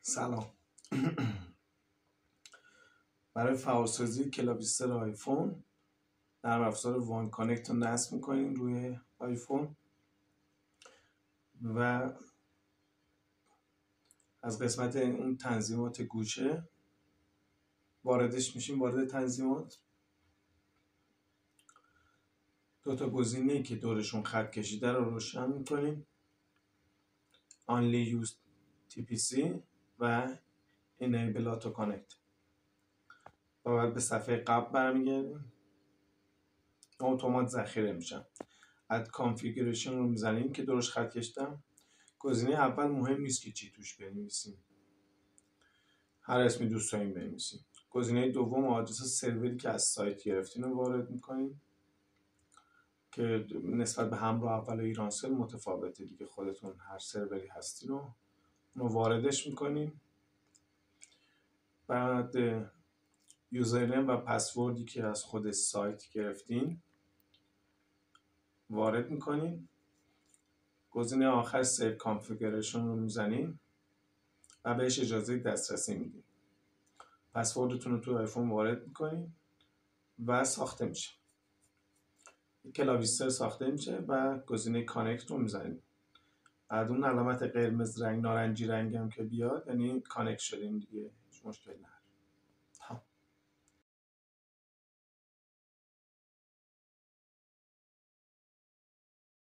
سلام. برای فعالسازی کلاویستر آیفون نرم افزار وان کانکت رو نصب میکنین روی آیفون و از قسمت اون تنظیمات گوشه واردش میشیم. وارد تنظیمات دو تا گزینه‌ای که دورشون خط کشیده رو روشن میکنیم، Only Use TPC و Enable Auto Connect. و بعد به صفحه قبل برمیگردیم، اتومات ذخیره میشن. اد کانفیگوریشن رو میزنیم که دورش خط کشیدم. گزینه اول مهم نیست که چی توش بنویسیم، هر اسمی دوست داریم بنویسیم. گزینه دوم آدرس سروری که از سایت گرفتین رو وارد میکنیم که نسبت به همراه اول و ایرانسل متفاوته دیگه، خودتون هر سروری هستین رو واردش میکنیم. بعد یوزرنیم و پسوردی که از خود سایت گرفتین وارد میکنیم. گزینه آخر سیو کانفیگوریشن رو میزنیم و بهش اجازه دسترسی میدیم. پسوردتون رو تو آیفون وارد میکنیم و ساخته میشه. کلاویستر ساخته میشه و گزینه کانکت رو میزنیم. بعد اون علامت قرمز رنگ نارنجی رنگ هم که بیاد یعنی کانکت شدیم دیگه، هیچ مشکلی نداره.